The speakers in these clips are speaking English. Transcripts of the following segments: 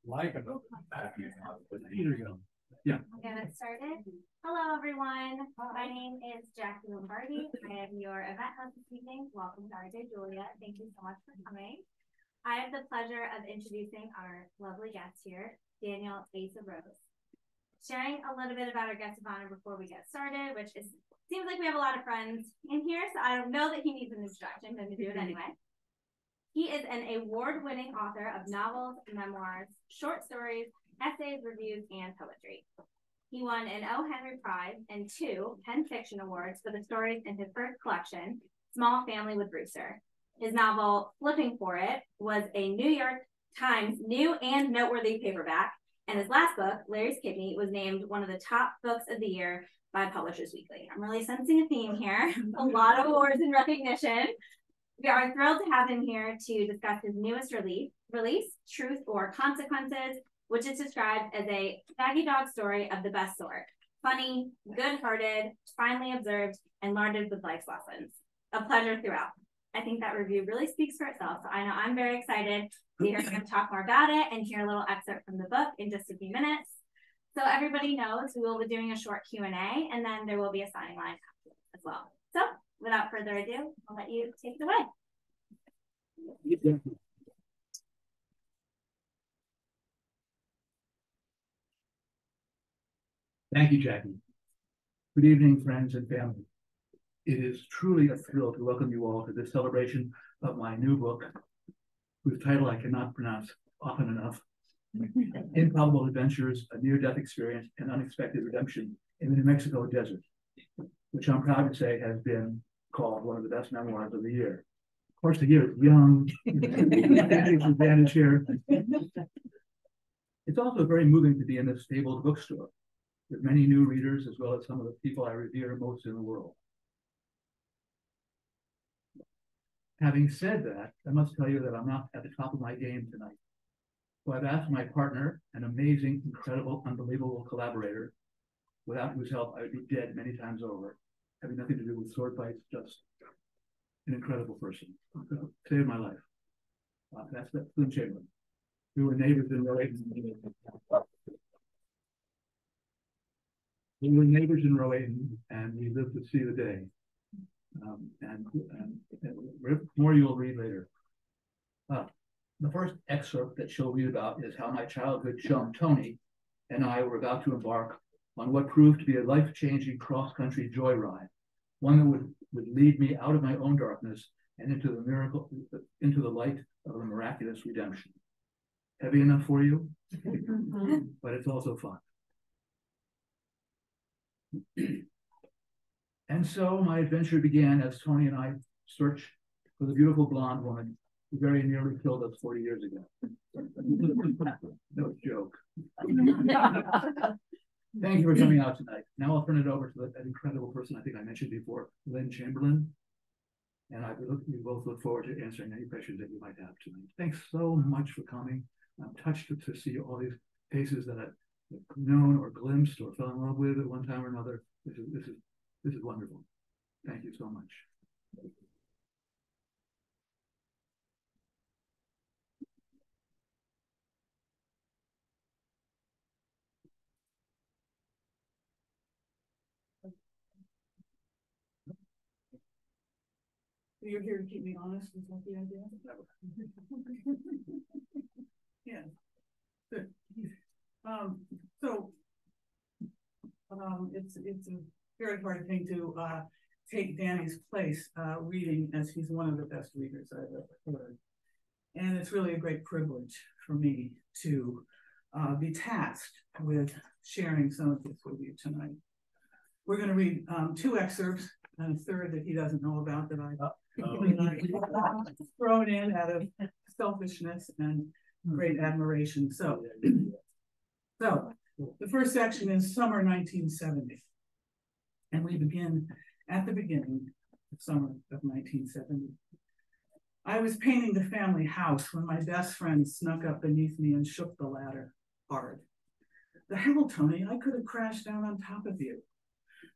Like it. Here we go. Yeah. We'll get it started. Hello, everyone. My name is Jackie Lombardi. I am your event host this evening. Welcome to our day, Julia. Thank you so much for coming. I have the pleasure of introducing our lovely guest here, Daniel Asa Rose. Sharing a little bit about our guest of honor before we get started, which seems like we have a lot of friends in here, so I don't know that he needs an introduction, but I'm going to do it anyway. He is an award-winning author of novels, memoirs, short stories, essays, reviews, and poetry. He won an O. Henry Prize and 2 Penn Fiction Awards for the stories in his first collection, Small Family with Brewster. His novel, Flipping for It, was a New York Times new and noteworthy paperback, and his last book, Larry's Kidney, was named one of the top books of the year by Publishers Weekly. I'm really sensing a theme here. A lot of awards and recognition. We are thrilled to have him here to discuss his newest release, Truth or Consequences, which is described as a shaggy dog story of the best sort. Funny, good-hearted, finely observed, and larded with life's lessons. A pleasure throughout. I think that review really speaks for itself. So I know I'm very excited to hear him talk more about it and hear a little excerpt from the book in just a few minutes. So everybody knows we will be doing a short Q&A, and then there will be a signing line afterwards as well. So without further ado, I'll let you take it away. Thank you, Jackie. Good evening, friends and family. It is truly a thrill to welcome you all to this celebration of my new book, whose title I cannot pronounce often enough. Improbable Adventures, a Near-Death Experience, and Unexpected Redemption in the New Mexico Desert, which I'm proud to say has been called one of the best memoirs of the year. Of course, the year is young, advantage here. It's also very moving to be in this stable bookstore with many new readers, as well as some of the people I revere most in the world. Having said that, I must tell you that I'm not at the top of my game tonight. So I've asked my partner, an amazing, incredible, unbelievable collaborator, without whose help I would be dead many times over, having nothing to do with sword fights, just an incredible person. Saved my life. That's Slim Chamberlain. We were neighbors in Roehampton. We were neighbors in Roehampton, and we lived to see the day. And more you'll read later. The first excerpt that she'll read about is how my childhood chum Tony and I were about to embark on what proved to be a life-changing cross-country joyride, one that would lead me out of my own darkness and into the light of a miraculous redemption. Heavy enough for you? But it's also fun. And so my adventure began as Tony and I searched for the beautiful blonde woman who very nearly killed us 40 years ago. No joke. Thank you for coming out tonight. Now I'll turn it over to that incredible person I think I mentioned before, Lynn Chamberlain. And we both look forward to answering any questions that you might have tonight. Thanks so much for coming. I'm touched to see all these faces that I've known or glimpsed or fell in love with at one time or another. This is wonderful. Thank you so much. You're here to keep me honest, is that the idea? Yeah. Good. It's a very hard thing to take Danny's place reading, as he's one of the best readers I've ever heard. And it's really a great privilege for me to be tasked with sharing some of this with you tonight. We're going to read 2 excerpts and a third that he doesn't know about that I thrown in out of selfishness and great admiration. So the first section is summer 1970. And we begin at the beginning of summer of 1970. I was painting the family house when my best friend snuck up beneath me and shook the ladder hard. The hell, Tony, I could have crashed down on top of you.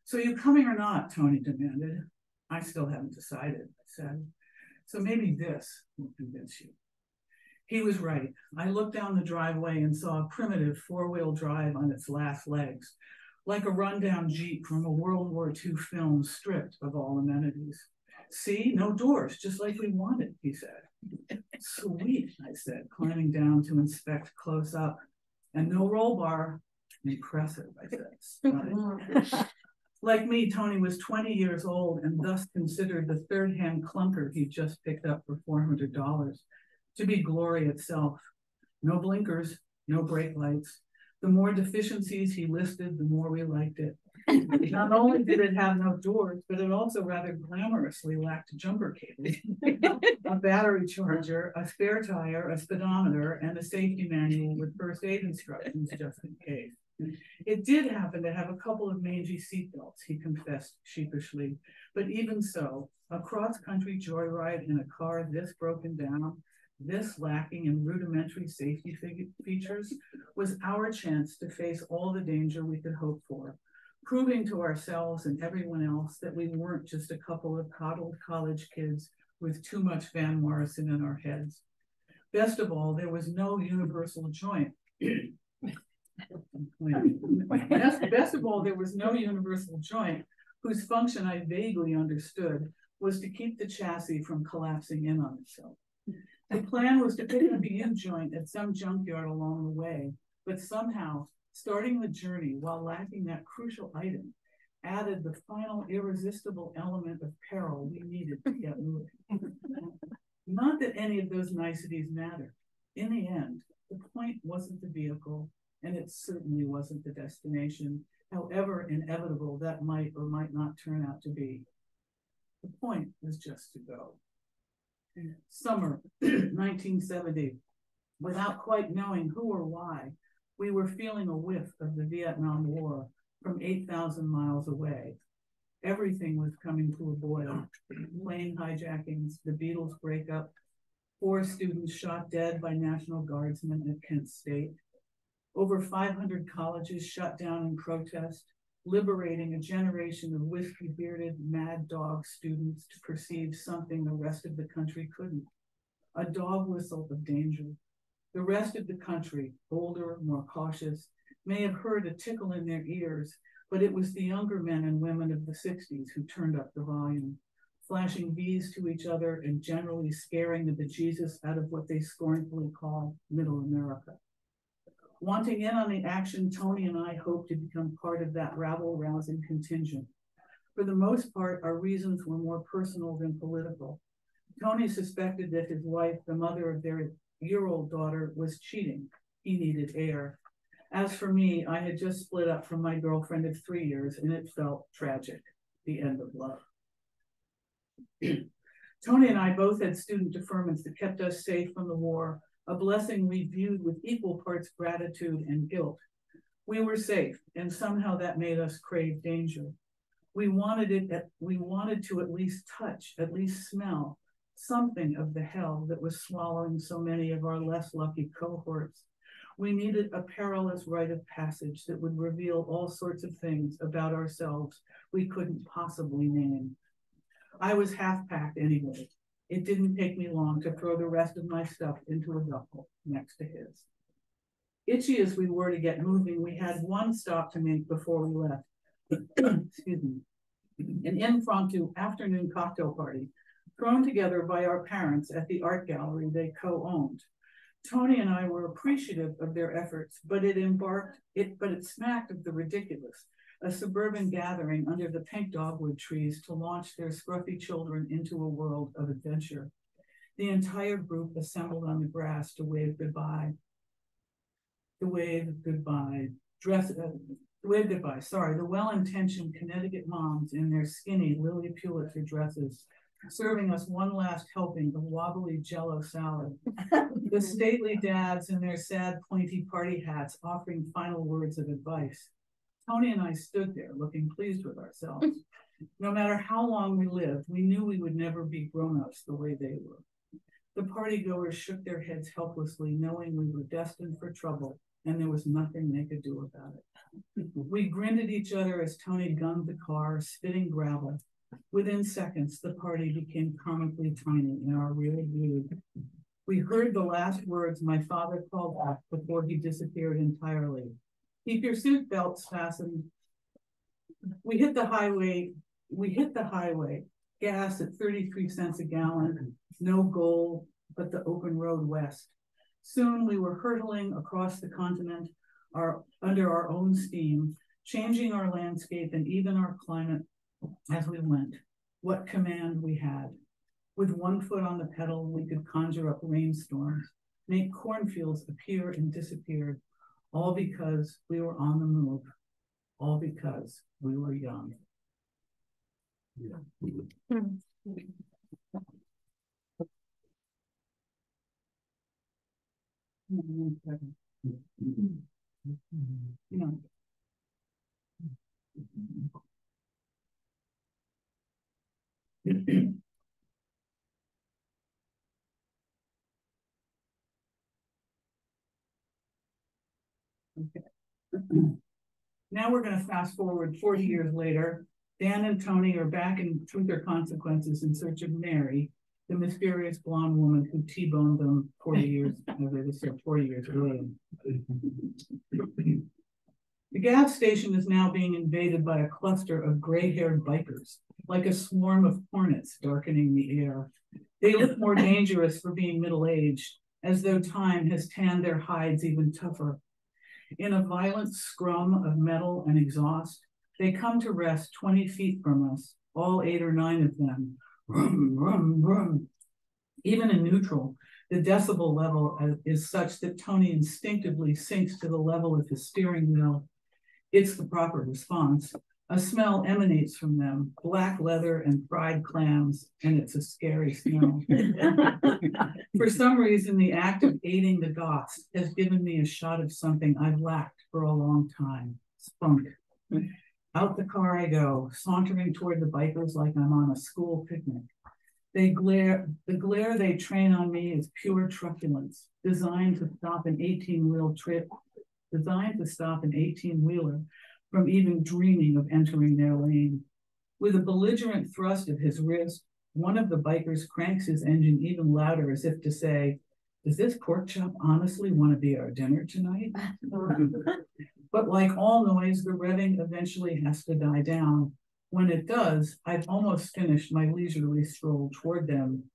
So you coming or not, Tony demanded. I still haven't decided, I said. So maybe this will convince you. He was right. I looked down the driveway and saw a primitive four-wheel drive on its last legs, like a rundown Jeep from a World War II film stripped of all amenities. See, no doors, just like we wanted, he said. Sweet, I said, climbing down to inspect close up. And no roll bar. Impressive, I said. Like me, Tony was 20 years old and thus considered the third-hand clunker he'd just picked up for $400 to be glory itself. No blinkers, no brake lights. The more deficiencies he listed, the more we liked it. Not only did it have no doors, but it also rather glamorously lacked jumper cables, a battery charger, a spare tire, a speedometer, and a safety manual with first aid instructions just in case. It did happen to have a couple of mangy seatbelts, he confessed sheepishly, but even so, a cross-country joyride in a car this broken down, this lacking in rudimentary safety features, was our chance to face all the danger we could hope for, proving to ourselves and everyone else that we weren't just a couple of coddled college kids with too much Van Morrison in our heads. Best of all, there was no universal joint. Best of all, there was no universal joint whose function I vaguely understood was to keep the chassis from collapsing in on itself. The plan was to pick up a U-joint at some junkyard along the way, but somehow starting the journey while lacking that crucial item added the final irresistible element of peril we needed to get moving. Not that any of those niceties mattered. In the end, the point wasn't the vehicle, and it certainly wasn't the destination, however inevitable that might or might not turn out to be. The point was just to go. Summer 1970, without quite knowing who or why, we were feeling a whiff of the Vietnam War from 8,000 miles away. Everything was coming to a boil. Plane hijackings, the Beatles breakup, 4 students shot dead by National Guardsmen at Kent State, over 500 colleges shut down in protest, liberating a generation of whiskey-bearded, mad dog students to perceive something the rest of the country couldn't. A dog whistle of danger. The rest of the country, older, more cautious, may have heard a tickle in their ears, but it was the younger men and women of the 60s who turned up the volume, flashing V's to each other and generally scaring the bejesus out of what they scornfully call Middle America. Wanting in on the action, Tony and I hoped to become part of that rabble-rousing contingent. For the most part, our reasons were more personal than political. Tony suspected that his wife, the mother of their year-old daughter, was cheating. He needed air. As for me, I had just split up from my girlfriend of 3 years, and it felt tragic, the end of love. Tony and I both had student deferments that kept us safe from the war, a blessing we viewed with equal parts gratitude and guilt. We were safe, and somehow that made us crave danger. We wanted to at least touch, at least smell, something of the hell that was swallowing so many of our less lucky cohorts. We needed a perilous rite of passage that would reveal all sorts of things about ourselves we couldn't possibly name. I was half-packed anyway. It didn't take me long to throw the rest of my stuff into a duffel next to his. Itchy as we were to get moving, we had one stop to make before we left. Excuse me. An impromptu afternoon cocktail party thrown together by our parents at the art gallery they co-owned. Tony and I were appreciative of their efforts, but it smacked of the ridiculous, a suburban gathering under the pink dogwood trees to launch their scruffy children into a world of adventure. The entire group assembled on the grass to wave goodbye. The well-intentioned Connecticut moms in their skinny Lily Pulitzer dresses, serving us one last helping of wobbly Jell-O salad. The stately dads in their sad, pointy party hats offering final words of advice. Tony and I stood there looking pleased with ourselves. No matter how long we lived, we knew we would never be grown-ups the way they were. The partygoers shook their heads helplessly, knowing we were destined for trouble, and there was nothing they could do about it. We grinned at each other as Tony gunned the car, spitting gravel. Within seconds, the party became comically tiny in our rear view. We heard the last words my father called out before he disappeared entirely. Keep your seat belts fastened. We hit the highway, gas at 33 cents a gallon, no goal but the open road west. Soon we were hurtling across the continent under our own steam, changing our landscape and even our climate as we went. What command we had. With one foot on the pedal, we could conjure up rainstorms, make cornfields appear and disappear, all because we were on the move, all because we were young. Yeah. Yeah. Okay. Now we're going to fast forward 40 years later. Dan and Tony are back in Truth or Consequences in search of Mary, the mysterious blonde woman who T-boned them 40 years, as I just said, 40 years earlier. The gas station is now being invaded by a cluster of gray-haired bikers, like a swarm of hornets darkening the air. They look more dangerous for being middle-aged, as though time has tanned their hides even tougher. In a violent scrum of metal and exhaust, they come to rest 20 feet from us, all 8 or 9 of them. Rum, rum, rum. Even in neutral, the decibel level is such that Tony instinctively sinks to the level of his steering wheel. It's the proper response. A smell emanates from them, black leather and fried clams, and it's a scary smell. For some reason, the act of aiding the goths has given me a shot of something I've lacked for a long time, spunk. Out the car I go, sauntering toward the bikers like I'm on a school picnic. The glare they train on me is pure truculence, designed to stop an 18-wheeler from even dreaming of entering their lane. With a belligerent thrust of his wrist, one of the bikers cranks his engine even louder as if to say, does this pork chop honestly want to be our dinner tonight? But like all noise, the revving eventually has to die down. When it does, I've almost finished my leisurely stroll toward them.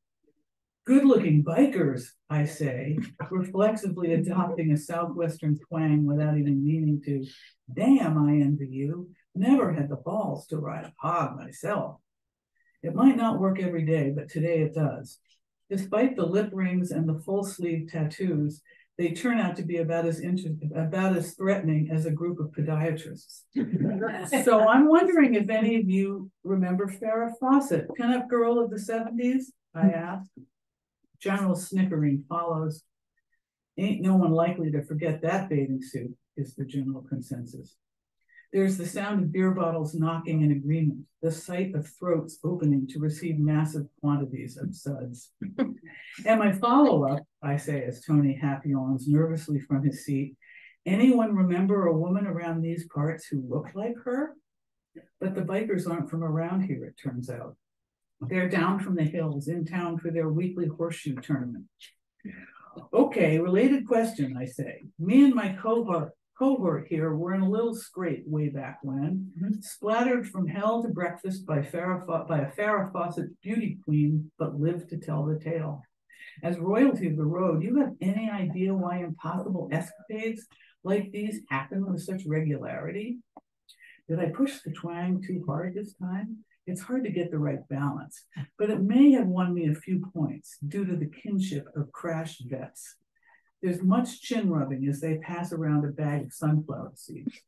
Good-looking bikers, I say, reflexively adopting a Southwestern twang without even meaning to. Damn, I envy you. Never had the balls to ride a hog myself. It might not work every day, but today it does. Despite the lip rings and the full-sleeve tattoos, they turn out to be about as threatening as a group of podiatrists. So I'm wondering if any of you remember Farrah Fawcett, pinup girl of the 70s, I asked. General snickering follows. Ain't no one likely to forget that bathing suit, is the general consensus. There's the sound of beer bottles knocking in agreement, the sight of throats opening to receive massive quantities of suds. And my follow-up, I say as Tony half yawns nervously from his seat, anyone remember a woman around these parts who looked like her? But the bikers aren't from around here, it turns out. They're down from the hills in town for their weekly horseshoe tournament. Okay, related question, I say. Me and my cohort here were in a little scrape way back when, splattered from hell to breakfast by a Farrah Fawcett beauty queen, but lived to tell the tale. As royalty of the road, you have any idea why impossible escapades like these happen with such regularity? Did I push the twang too hard this time? It's hard to get the right balance, but it may have won me a few points due to the kinship of crashed vets. There's much chin rubbing as they pass around a bag of sunflower seeds.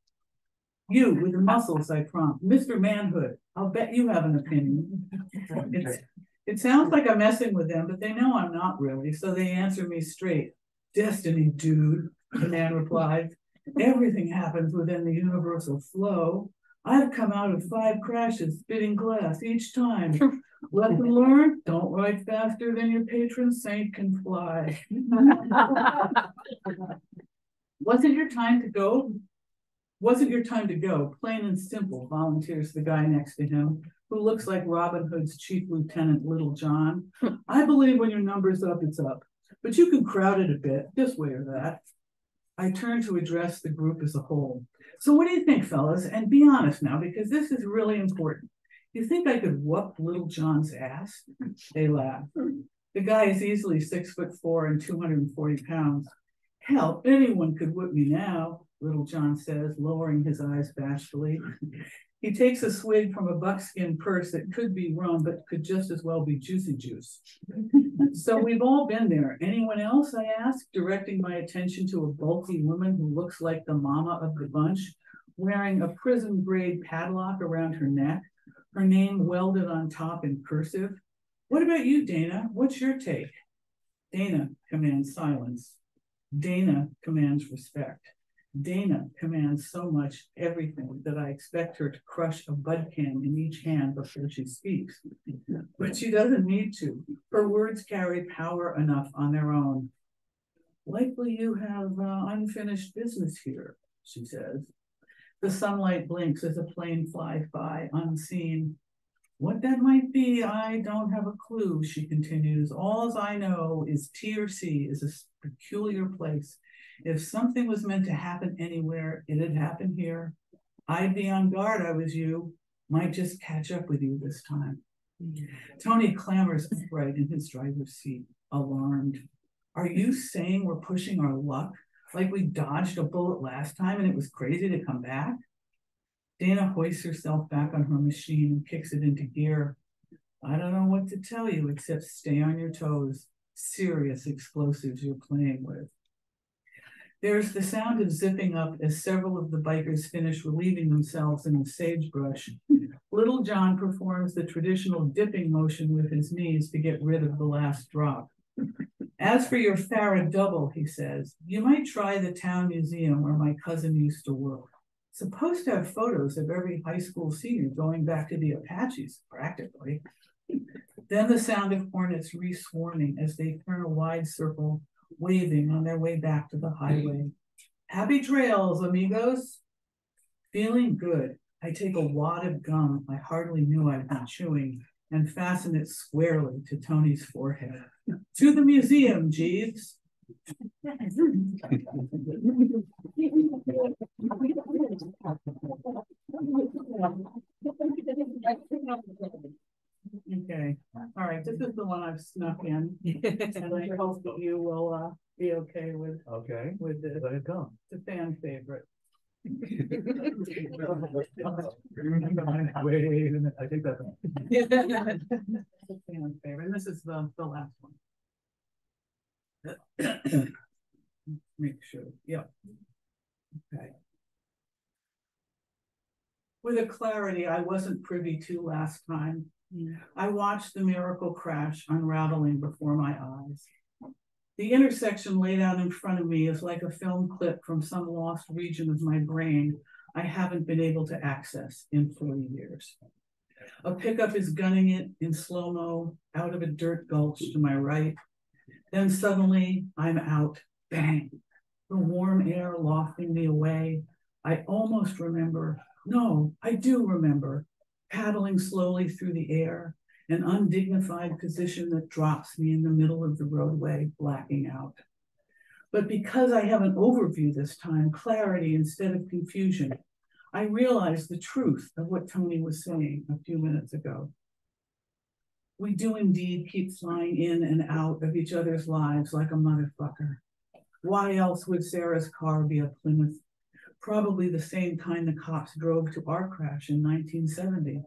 You, with the muscles, I prompt. Mr. Manhood, I'll bet you have an opinion. It sounds like I'm messing with them, but they know I'm not really, so they answer me straight. Destiny, dude, the man replied. Everything happens within the universal flow. I've come out of 5 crashes, spitting glass each time. Lesson learned, don't ride faster than your patron saint can fly. Wasn't your time to go? Wasn't your time to go? Plain and simple, volunteers the guy next to him, who looks like Robin Hood's Chief Lieutenant Little John. I believe when your number's up, it's up. but you can crowd it a bit, this way or that. I turned to address the group as a whole. So what do you think, fellas? And be honest now, because this is really important. You think I could whoop little John's ass? They laughed. The guy is easily 6'4" and 240 pounds. Hell, anyone could whip me now, little John says, lowering his eyes bashfully. He takes a swig from a buckskin purse that could be rum, but could just as well be juicy juice. So we've all been there. Anyone else, I asked, directing my attention to a bulky woman who looks like the mama of the bunch, wearing a prison-grade padlock around her neck, her name welded on top in cursive. What about you, Dana? What's your take? Dana commands silence. Dana commands respect. Dana commands so much everything that I expect her to crush a bud can in each hand before she speaks. But she doesn't need to. Her words carry power enough on their own. Likely you have unfinished business here, she says. The sunlight blinks as a plane flies by, unseen. What that might be, I don't have a clue, she continues. All I know is TRC is a peculiar place. If something was meant to happen anywhere, it'd happen here. I'd be on guard, I was you. Might just catch up with you this time. Tony clambers upright in his driver's seat, alarmed. Are you saying we're pushing our luck? Like we dodged a bullet last time and it was crazy to come back? Dana hoists herself back on her machine and kicks it into gear. I don't know what to tell you except stay on your toes. Serious explosives you're playing with. There's the sound of zipping up as several of the bikers finish relieving themselves in the sagebrush. Little John performs the traditional dipping motion with his knees to get rid of the last drop. As for your Farrah double, he says, you might try the town museum where my cousin used to work. Supposed to have photos of every high school senior going back to the Apaches, practically. Then the sound of hornets re-swarming as they turn a wide circle, waving on their way back to the highway. Happy trails, amigos. Feeling good, I take a wad of gum I hardly knew I'd been chewing and fasten it squarely to Tony's forehead. To the museum, Jeeves. Okay, all right, this is the one I've snuck in, and I hope that you will be okay with this. Let it go. It's a fan favorite. Wait a minute, I think that's It's a fan favorite, and this is the last one. Make sure, yeah. Okay. With a clarity I wasn't privy to last time, I watched the miracle crash unraveling before my eyes. The intersection laid out in front of me is like a film clip from some lost region of my brain I haven't been able to access in 40 years. A pickup is gunning it in slow-mo out of a dirt gulch to my right. Then suddenly I'm out, bang. The warm air lofting me away. I almost remember, no, I do remember, paddling slowly through the air, an undignified position that drops me in the middle of the roadway, blacking out. But because I have an overview this time, clarity instead of confusion, I realize the truth of what Tony was saying a few minutes ago. We do indeed keep flying in and out of each other's lives like a motherfucker. Why else would Sarah's car be a Plymouth? Probably the same kind the cops drove to our crash in 1970.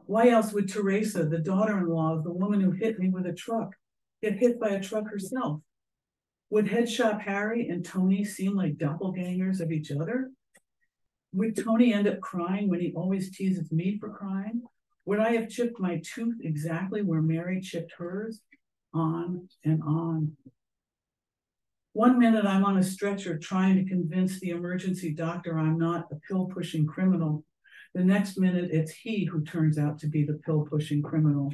Why else would Teresa, the daughter-in-law of the woman who hit me with a truck, get hit by a truck herself? Would Head Shop Harry and Tony seem like doppelgangers of each other? Would Tony end up crying when he always teases me for crying? Would I have chipped my tooth exactly where Mary chipped hers? On and on. One minute I'm on a stretcher trying to convince the emergency doctor I'm not a pill-pushing criminal. The next minute it's he who turns out to be the pill-pushing criminal.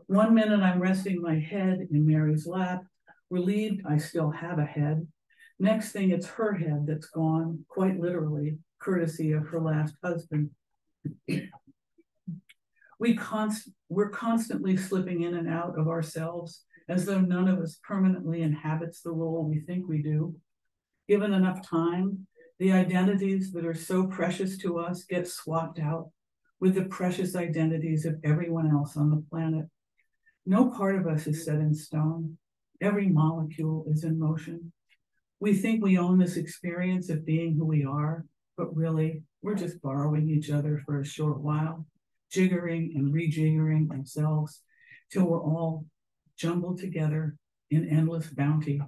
One minute I'm resting my head in Mary's lap, relieved I still have a head. Next thing it's her head that's gone, quite literally, courtesy of her last husband. We're constantly slipping in and out of ourselves, as though none of us permanently inhabits the role we think we do. Given enough time, the identities that are so precious to us get swapped out with the precious identities of everyone else on the planet. No part of us is set in stone. Every molecule is in motion. We think we own this experience of being who we are, but really, we're just borrowing each other for a short while, jiggering and rejiggering ourselves till we're all jumbled together in endless bounty.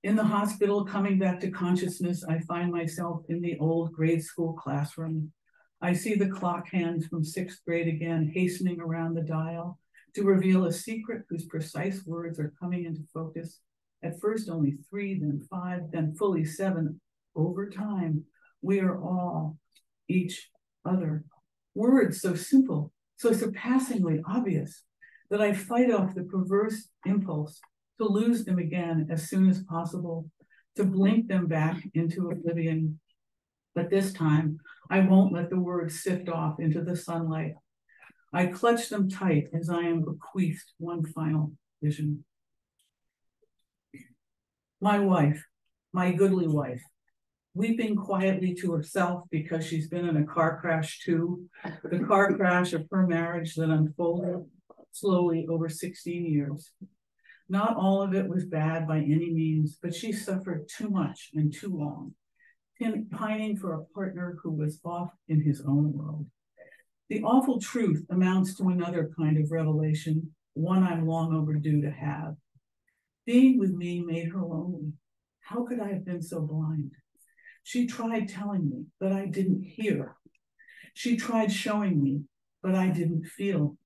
In the hospital, coming back to consciousness, I find myself in the old grade school classroom. I see the clock hands from 6th grade again, hastening around the dial to reveal a secret whose precise words are coming into focus. At first only 3, then 5, then fully 7. Over time, we are all each other. Words so simple, so surpassingly obvious, that I fight off the perverse impulse to lose them again as soon as possible, to blink them back into oblivion. But this time, I won't let the words sift off into the sunlight. I clutch them tight as I am bequeathed one final vision. My wife, my goodly wife, weeping quietly to herself because she's been in a car crash too, the car crash of her marriage that unfolded slowly over 16 years. Not all of it was bad by any means, but she suffered too much and too long, pining for a partner who was off in his own world. The awful truth amounts to another kind of revelation, one I'm long overdue to have. Being with me made her lonely. How could I have been so blind? She tried telling me, but I didn't hear. She tried showing me, but I didn't feel.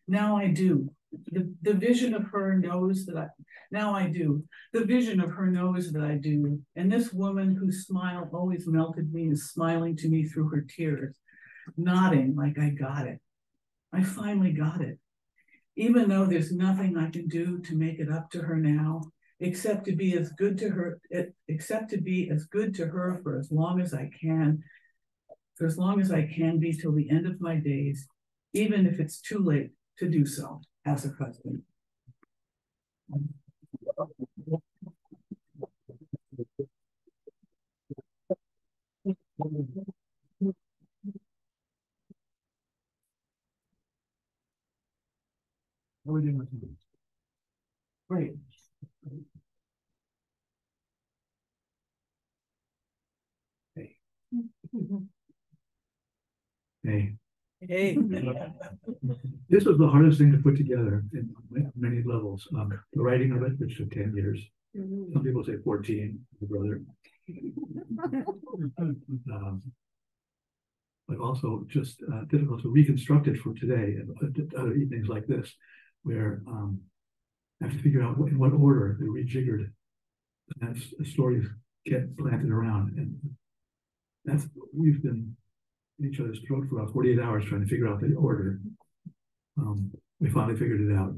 Now I do. The vision of her knows that now I do. The vision of her knows that I do. And this woman whose smile always melted me is smiling to me through her tears, nodding like I got it. I finally got it. Even though there's nothing I can do to make it up to her now, except to be as good to her, for as long as I can, be till the end of my days, even if it's too late to do so as a husband. How are we doing with this? Great. Hey. Hey. Hey. This was the hardest thing to put together in many levels. The writing of it, which took 10 years. Some people say 14, my brother. But also just difficult to reconstruct it for today and other evenings like this, where I have to figure out in what order they're rejiggered as stories get planted around. And that's, we've been in each other's throat for about 48 hours trying to figure out the order. We finally figured it out.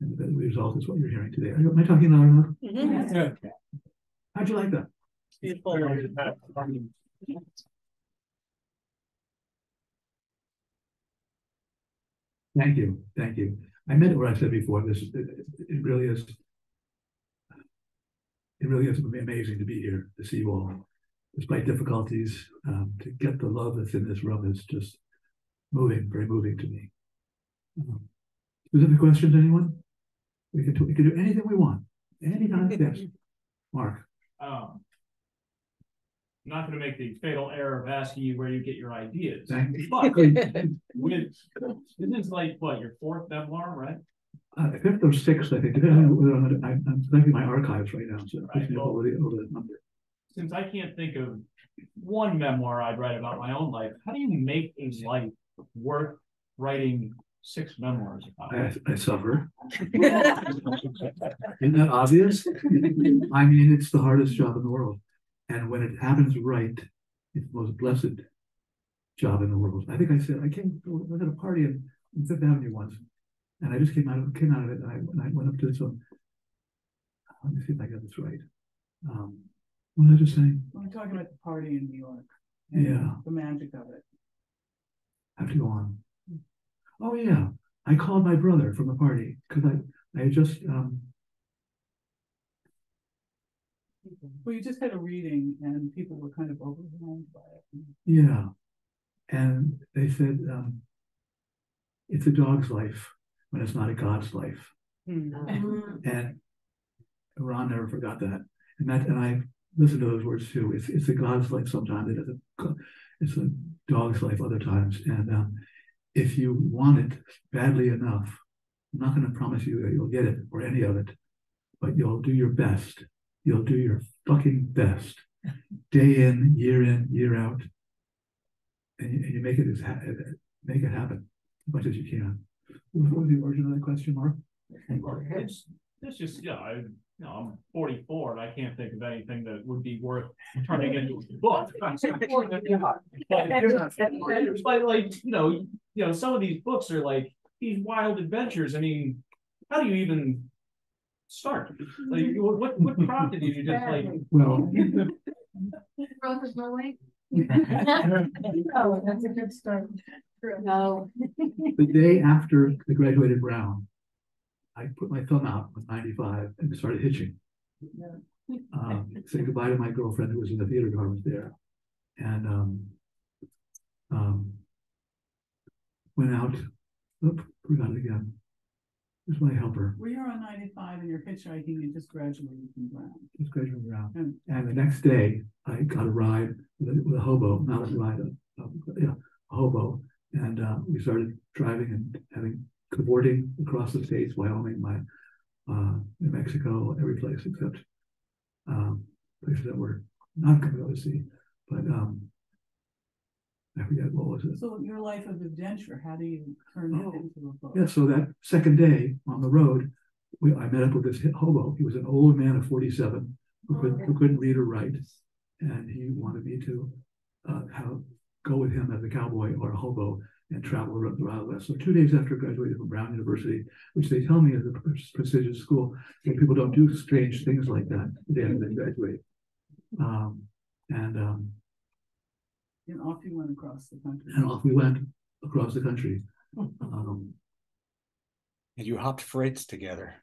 And the result is what you're hearing today. Am I talking loud enough? Mm-hmm. Yeah. How'd you like that? Beautiful. Thank you. Thank you. I meant what I said before. It really is. It really is amazing to be here, to see you all, despite difficulties. To get the love that's in this room is just moving, very moving to me. Specific questions, anyone? We can do anything we want. Anytime. Yes. Mark. I'm not going to make the fatal error of asking you where you get your ideas. Thank you. But this is like what, your 4th memoir, right? 5th or 6th, I think. I'm thinking my archives right now, so Right. over the number. Since I can't think of one memoir I'd write about my own life, how do you make a life worth writing 6 memoirs about? I suffer. Isn't that obvious? I mean, it's the hardest job in the world. And when it happens right, it's the most blessed job in the world. I think I said, I was at a party in 5th Avenue once, and I just came out of it, and I went up to this one. Let me see if I got this right. What was I just saying? We're talking about the party in New York. Yeah. The magic of it. I have to go on. Oh, yeah. I called my brother from the party because I had just well, you just had a reading and people were kind of overwhelmed by it. yeah, and they said it's a dog's life when it's not a God's life, and Ron never forgot that, and I listened to those words too. It's a God's life sometimes. It's a dog's life other times, and if you want it badly enough, I'm not going to promise you that you'll get it or any of it, but you'll do your best. You'll do your fucking best, day in, year out, and you make it happen as much as you can. What was the origin of that question, Mark? It's just, I'm 44 and I can't think of anything that would be worth turning into a book. But like, some of these books are like these wild adventures. I mean, how do you even start? Like, what prompted you to just like? Well, Growth is no way. Oh, that's a good start. No. the day after I graduated Brown, I put my thumb out with 95 and started hitching. Say goodbye to my girlfriend who was in the theater department there, and went out. Forgot it again. Who's my helper? Well, you're on 95 and you're hitchhiking and just graduated from Brown. Just graduated Brown. And the next day, I got a ride with a hobo, not a ride, a hobo, and we started driving and having cavorting across the states, Wyoming, New Mexico, every place except places that were not going to go to see. But I forget what was it. So your life of adventure, how do you turn that into a book? Yeah, so that second day on the road, I met up with this hobo. He was an old man of 47 who couldn't read or write, and he wanted me to go with him as a cowboy or a hobo and travel around the Wild West. So 2 days after graduating from Brown University, which they tell me is a prestigious school, and people don't do strange things like that the day after they graduate. And off you went across the country. And off we went across the country. And you hopped freights together.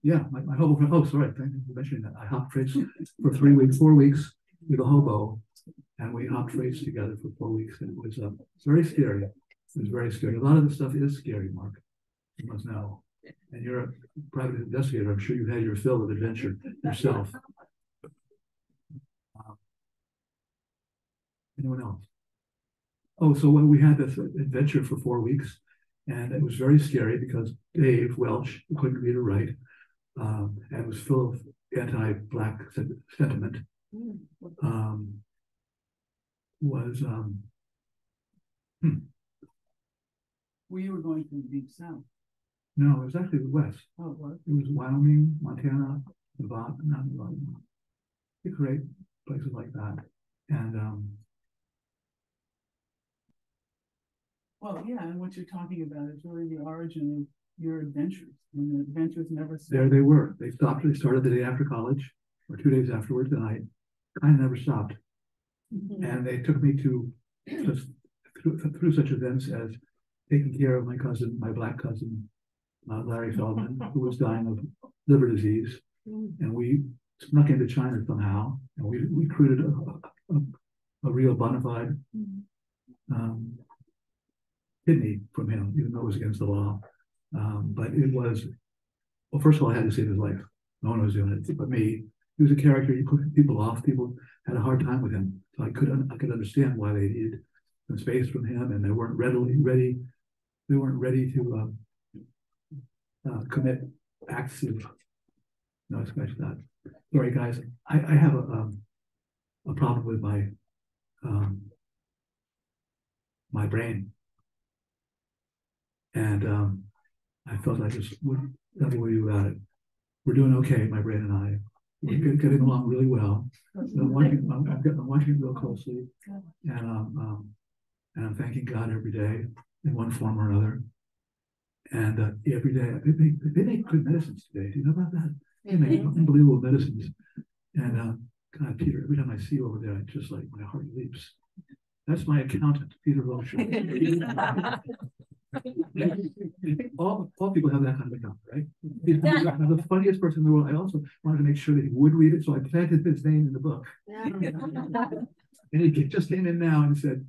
Yeah, my hobo friend. Oh, sorry, thank you for mentioning that. I hopped freights for 3 weeks, 4 weeks with a hobo, and we hopped freights together for 4 weeks, and it was very scary. It was very scary. A lot of the stuff is scary, Mark. You must know. And you're a private investigator. I'm sure you've had your fill of adventure yourself. Anyone else? Oh, so when we had this adventure for 4 weeks, and it was very scary because Dave Welch, who couldn't read or write, and was full of anti-Black sentiment, was Where you were going to the deep south. no, it was actually the West. Oh, it was? It was Wyoming, Montana, Nevada, not Nevada, great places like that. And well, yeah, and what you're talking about is really the origin of your adventures. And the adventures never stopped. there they were. They started the day after college, or 2 days afterwards, and I kind of never stopped. And they took me to just through such events as taking care of my cousin, my Black cousin, Larry Feldman, who was dying of liver disease. And we snuck into China somehow, and we recruited a real bona fide kidney from him, even though it was against the law. But it was, well, first of all, I had to save his life. No one was doing it but me. He was a character. He put people off. People had a hard time with him. So I could understand why they needed some space from him, and they weren't ready. They weren't ready to commit acts of, no, scratch that. Sorry, guys. I have a problem with my my brain, and I felt I just wouldn't tell you about it. We're doing okay, my brain and I. We're getting along really well. I'm watching it real closely, and I'm thanking God every day in one form or another. And every day, they make good medicines today. Do you know about that? They make unbelievable medicines. And God, Peter, every time I see you over there, I just like my heart leaps. That's my accountant, Peter Locher. All people have that kind of account, right? He's the funniest person in the world. I also wanted to make sure that he would read it, so I planted his name in the book. And he just came in now and said,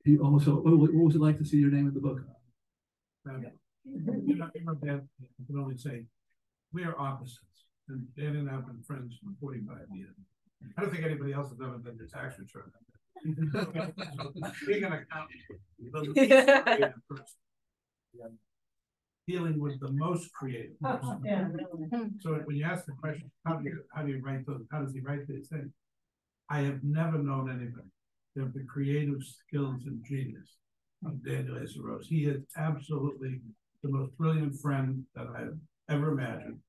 he almost said, oh, what was it like to see your name in the book? You know, Dan, I can only say we are opposites. And Dan and I have been friends for 45 years. I don't think anybody else has ever done your tax return. Being an accountant, dealing with the most creative person. So when you ask the question, how do you write those? How does he write these things? I have never known anybody that have the creative skills and genius of Daniel Asa Rose. He is absolutely the most brilliant friend that I've ever imagined.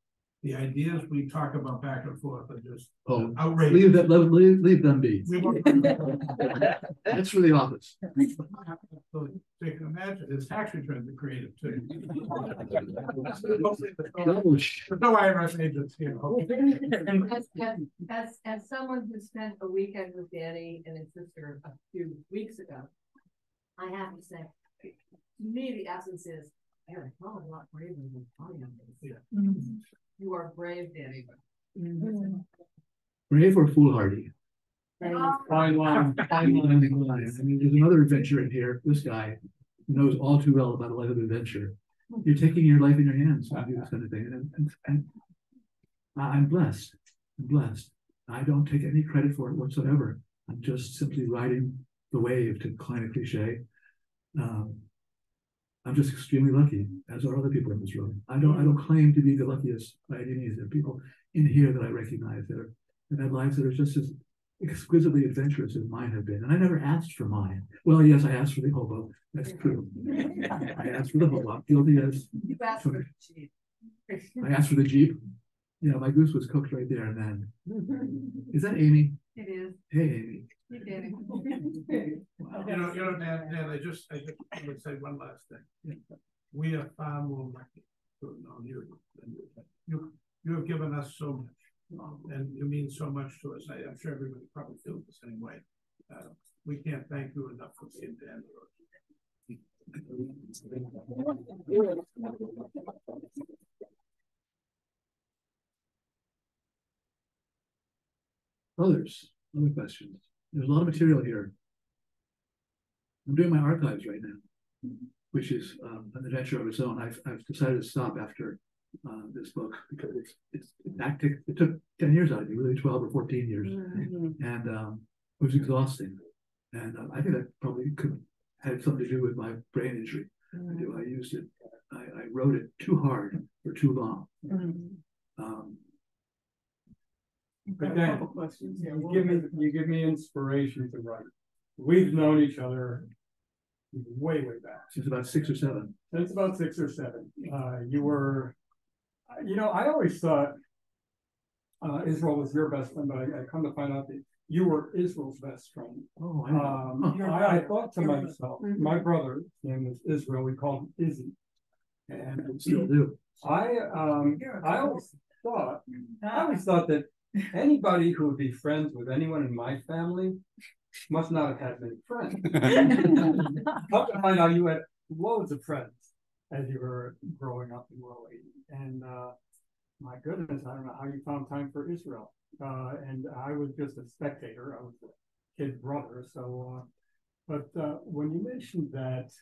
The ideas we talk about back and forth are just outrageous. Leave them be. That's for the office. So you can imagine his tax returns are creative too. No IRS agents here. As someone who spent a weekend with Danny and his sister a few weeks ago, I have to say, to me, the essence is, you're a hell of a lot braver than I am. Yeah. You are brave, Danny. Brave or foolhardy? Fine line. I mean, there's another adventure in here. This guy knows all too well about a life of adventure. You're taking your life in your hands when you do this kind of thing. And I'm blessed. I'm blessed. I don't take any credit for it whatsoever. I'm just simply riding the wave, to coin a cliche. I'm just extremely lucky, as are other people in this room. I don't claim to be the luckiest by any means. There are people in here that I recognize that have had lives that are just as exquisitely adventurous as mine have been. And I never asked for mine. Well, yes, I asked for the hobo. That's true. I asked for the hobo. I'm guilty as. You asked for the Jeep. I asked for the Jeep. Yeah, my goose was cooked right there and then. Is that Amy? It is. Hey, Amy. You did it. Wow. You know, Dan, I just would say one last thing. We are far more lucky to have known you than you have given us so much, and you mean so much to us. I'm sure everybody probably feels the same way. We can't thank you enough for being Dan. Other questions? There's a lot of material here. I'm doing my archives right now, which is an adventure of its own. I've decided to stop after this book because it took 10 years out of me, really 12 or 14 years, and it was exhausting. And I think that probably could have something to do with my brain injury. I used it. I wrote it too hard for too long. But then, you give me inspiration to write. We've known each other way back. Since about 6 or 7. Since about 6 or 7. You were, I always thought Israel was your best friend, but I come to find out that you were Israel's best friend. Oh, I thought to myself, my brother, his name was Israel, we called him Izzy. And I still do. I always thought that anybody who would be friends with anyone in my family must not have had many friends. Come to find out you had loads of friends as you were growing up in Raleigh. And my goodness, I don't know how you found time for Israel. And I was just a spectator. I was a kid brother. So, but when you mentioned that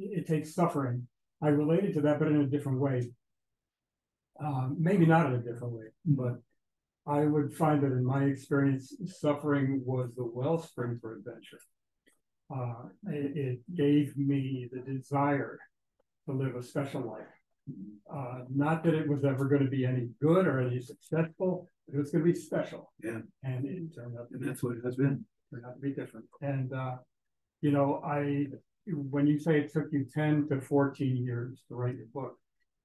it takes suffering, I related to that, but in a different way. Maybe not in a different way, but I would find that in my experience, suffering was the wellspring for adventure. It gave me the desire to live a special life. Not that it was ever going to be any good or any successful, but it was going to be special. Yeah. And it turned out to be, that's what it has been. Turned out to be different. And, when you say it took you 10 to 14 years to write your book,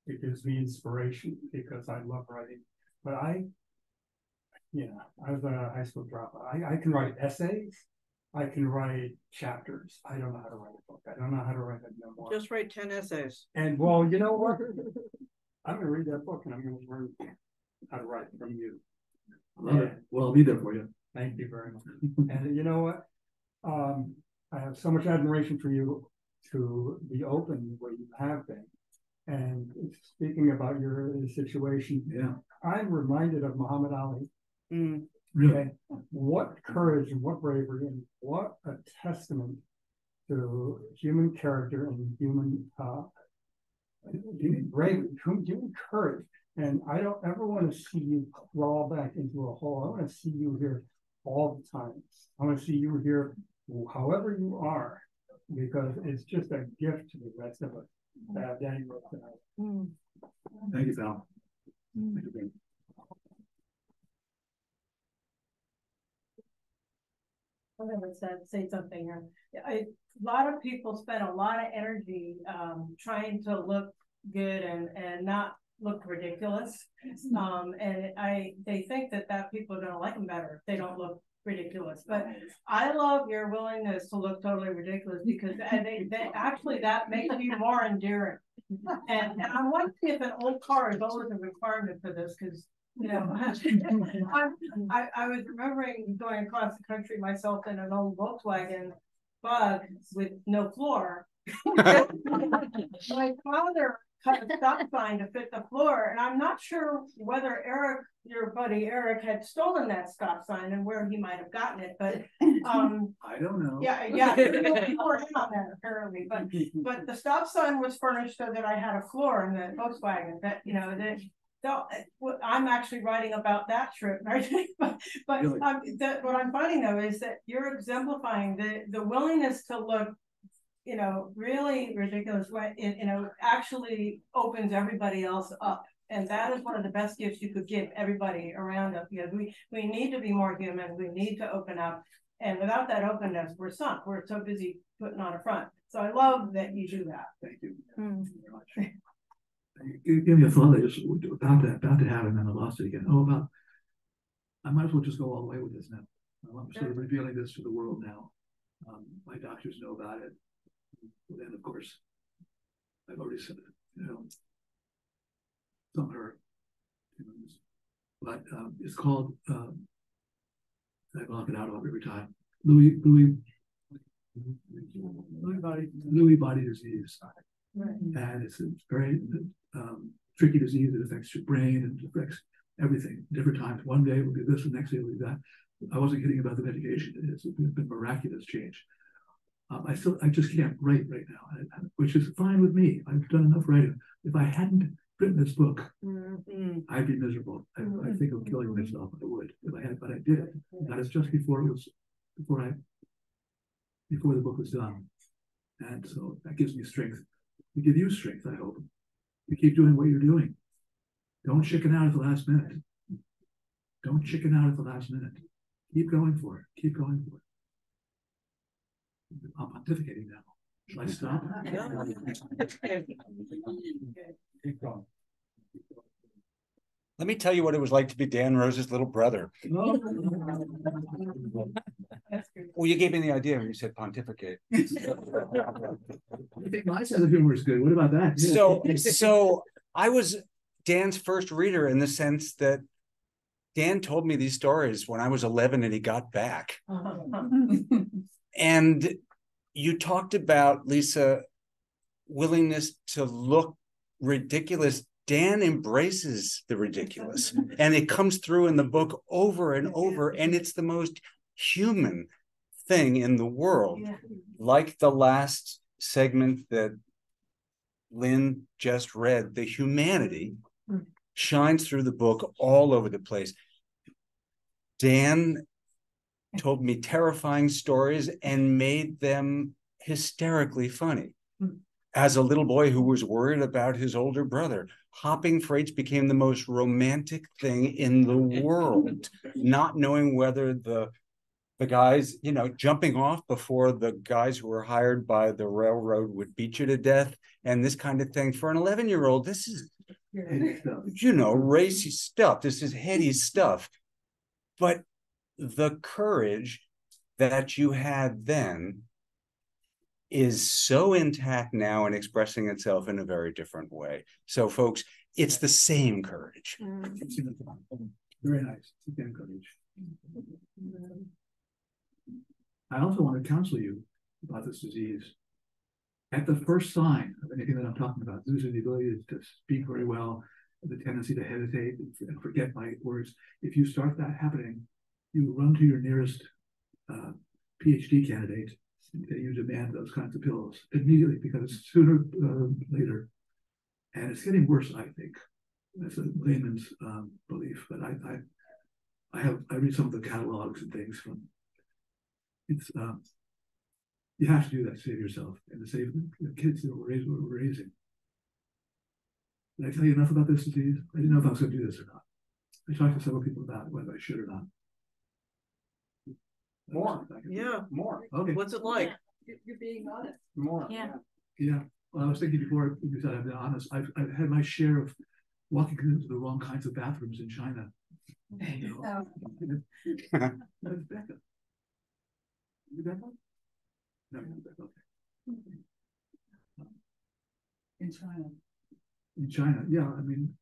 it gives me inspiration because I love writing. But I was a high school dropout. I can write essays. I can write chapters. I don't know how to write a book. I don't know how to write a memoir. Just write 10 essays. And well, you know what? I'm going to read that book and I'm going to learn how to write from you. Love it. Well, I'll be there for you. Thank you very much. And you know what? I have so much admiration for you to be open the way you have been. And speaking about your situation, Yeah. I'm reminded of Muhammad Ali. Really? And what courage and what bravery and what a testament to human character and human bravery, human courage. And I don't ever want to see you crawl back into a hole. I want to see you here all the time. I want to see you here however you are, because it's just a gift to the rest of us. Danny wrote tonight. Thank you, Val. Thank you. I'm gonna say something here. A lot of people spend a lot of energy trying to look good and not look ridiculous. And they think that people are gonna like them better if they don't look ridiculous. But I love your willingness to look totally ridiculous, because they actually, that makes you more endearing. And I'm wondering if an old car is always a requirement for this, because you know, I was remembering going across the country myself in an old Volkswagen Bug with no floor. My father cut a stop sign to fit the floor, and I'm not sure whether Eric, your buddy Eric, had stolen that stop sign and where he might have gotten it, but I don't know. yeah, people were in on that apparently, but the stop sign was furnished so that I had a floor in the Volkswagen. That, you know, that. So I'm actually writing about that trip, right? but Really? What I'm finding though is that you're exemplifying the willingness to look, you know, really ridiculous way, you know, actually opens everybody else up. And that is one of the best gifts you could give everybody around us. Because we need to be more human. We need to open up. And without that openness, we're sunk. We're so busy putting on a front. So I love that you do that. Thank you. Thank you very much. You give me a thought that just about to happen, and I lost it again. I might as well just go all the way with this now. I'm sort of revealing this to the world now. My doctors know about it. And of course, I've already said it, you know, some hurt. But it's called, I block it out every time, Lewy body disease. Right. And it's a very tricky disease that affects your brain and affects everything different times. One day it will be this, the next day it will be that. I wasn't kidding about the medication. It's been miraculous change. I just can't write right now, which is fine with me. I've done enough writing. If I hadn't written this book, I'd be miserable. I think of killing myself. I would if I had, but I did it. That is just before the book was done, and so that gives me strength. To give you strength, I hope. You keep doing what you're doing. Don't chicken out at the last minute. Don't chicken out at the last minute. Keep going for it. Keep going for it. I'm pontificating now. Should I stop? Keep going. Let me tell you what it was like to be Dan Rose's little brother. Well, you gave me the idea when you said pontificate. I think my sense of humor is good. What about that? Yeah. So I was Dan's first reader in the sense that Dan told me these stories when I was 11 and he got back. And you talked about, Lisa, willingness to look ridiculous. Dan embraces the ridiculous, and it comes through in the book over and over, and it's the most human thing in the world. Yeah. Like the last segment that Lynn just read, the humanity shines through the book all over the place. Dan told me terrifying stories and made them hysterically funny. As a little boy who was worried about his older brother, hopping freights became the most romantic thing in the world, not knowing whether the guys, you know, jumping off before the guys who were hired by the railroad would beat you to death and this kind of thing. For an 11-year-old, this is, you know, racy stuff. This is heady stuff. But the courage that you had then is so intact now and expressing itself in a very different way. So, folks, it's the same courage. Very nice. Same courage. I also want to counsel you this disease, at the first sign of anything that I'm talking about, losing the ability to speak very well, the tendency to hesitate and forget my words, if you start that happening, you run to your nearest PhD candidate and you demand those kinds of pills immediately, because sooner or later, and it's getting worse, I think. That's a layman's belief, but I read some of the catalogs and things from. It's you have to do that to save yourself and to save the kids that we're raising. Did I tell you enough about this disease? I didn't know if I was going to do this or not. I talked to several people about whether I should or not. More. Yeah. More. Okay. What's it like? You're being honest. More. Yeah. Yeah. Well, I was thinking before you said I've been honest. I've had my share of walking into the wrong kinds of bathrooms in China. You know? That's Becca. You Becca? No, Becca. Okay. In China. In China, yeah. I mean,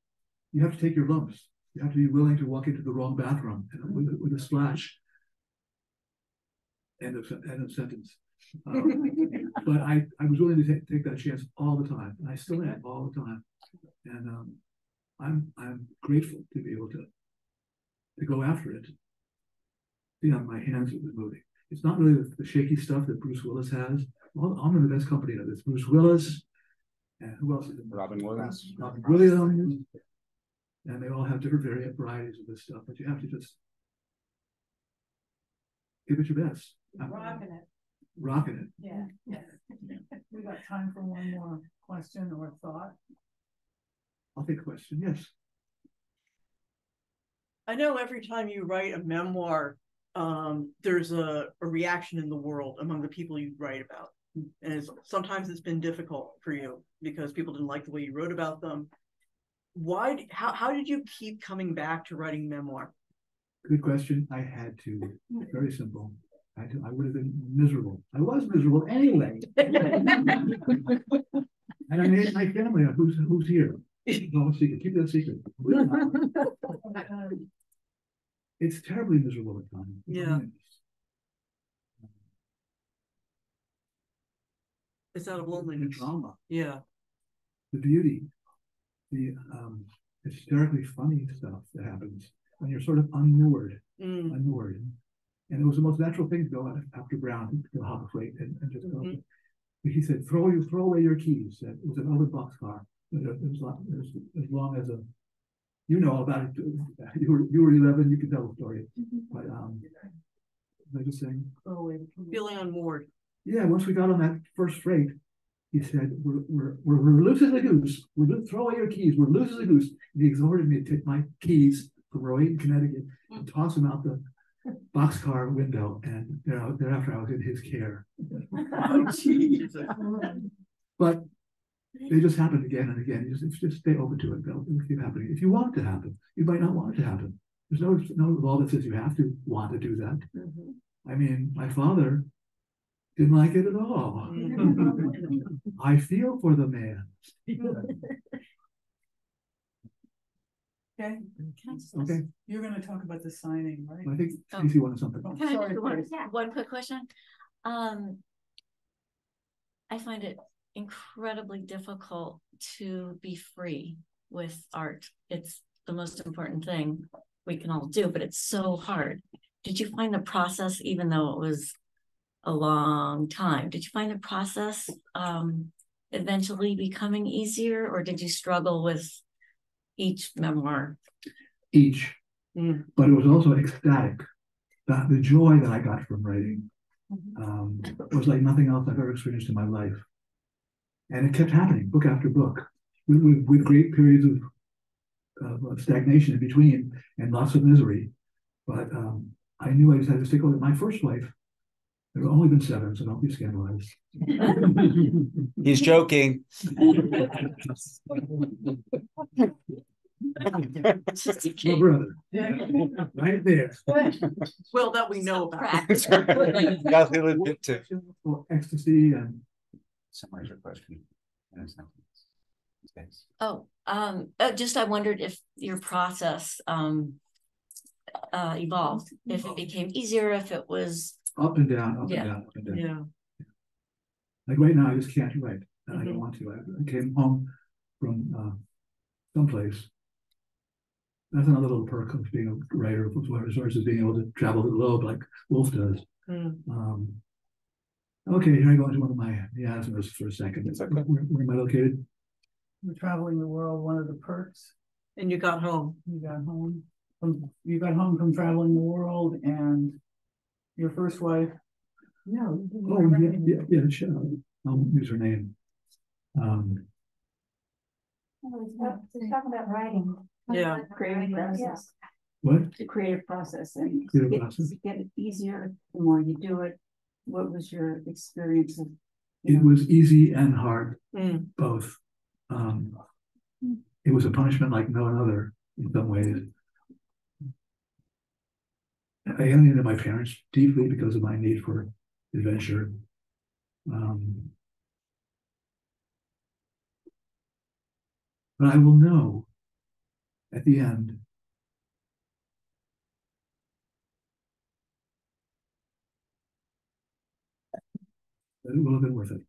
you have to take your lumps. You have to be willing to walk into the wrong bathroom with a splash. End of sentence. But I was willing to take that chance all the time, and I still am all the time. And I'm grateful to be able to go after it. See, my hands are moving. It's not really the shaky stuff that Bruce Willis has. Well, I'm in the best company of this. Bruce Willis, and who else is in Robin Williams. Robin Williams. And they all have different varieties of this stuff, but you have to just give it your best. Rocking it. Rocking it. Yeah. We got time for one more question or thought. I'll take a question. Yes. I know every time you write a memoir, there's a reaction in the world among the people you write about. And sometimes it's been difficult for you because people didn't like the way you wrote about them. How did you keep coming back to writing memoir? Good question. I had to. Very simple. I would have been miserable. I was miserable anyway. And I made my family up. Who's here? No secret. Keep that secret. It's terribly miserable at times. Yeah. It's out of The loneliness. drama, Yeah. the beauty, the hysterically funny stuff that happens when you're sort of unmoored. And it was the most natural thing to go after Brown, to go hop a freight and just go. He said, throw away your keys. It was an old boxcar. It was as long as you know all about it. You were 11, you could tell the story. But they're just saying, Feeling unmoored. yeah, once we got on that first freight, he said, we're loose as a goose. Throw away your keys. We're loose as a goose. And he exhorted me to take my keys from Rowayton, Connecticut, and toss them out the boxcar window. And thereafter, I was in his care. Oh, Jesus. But they just happened again and again. You just stay open to it. They'll keep happening. If you want it to happen, you might not want it to happen. There's no law that says you have to want to do that. I mean, my father didn't like it at all. I feel for the man. Okay. Okay. You're going to talk about the signing, right? I think Stacey wanted something. Oh, Can I sorry, just please. one quick question? I find it incredibly difficult to be free with art. It's the most important thing we can all do, but it's so hard. Did you find the process, even though it was a long time, did you find the process eventually becoming easier, or did you struggle with each memoir? Each. But it was also ecstatic. The joy that I got from writing was like nothing else I've ever experienced in my life. And it kept happening, book after book, with great periods of stagnation in between and lots of misery. But I knew I just had to stick with it. My first wife, there have only been 7, so don't be scandalized. He's joking. My brother, right there. Well, that we know about. Got a little bit too. Ecstasy and Summarize your question. Oh, just I wondered if your process evolved, if it became easier, if it was up and down, up Yeah. and down, up and down. Yeah. Like right now, I just can't write, and I don't want to. I came home from someplace. That's another little perk of being a writer of versus being able to travel the globe like Wolf does. Okay, here I go into one of my miasmas for a second. Where am I located? You're traveling the world, one of the perks. And you got home. You got home. You got home from traveling the world, and your first wife. No. Oh, yeah, sure. I'll use her name. Let's talk about writing. Yeah. Creative process. What? The creative process, and Creative process. get it easier the more you do it. What was your experience of? It was easy and hard, Mm. both. It was a punishment like no other in some ways. I alienated my parents deeply because of my need for adventure. But I will know at the end that it will have been worth it.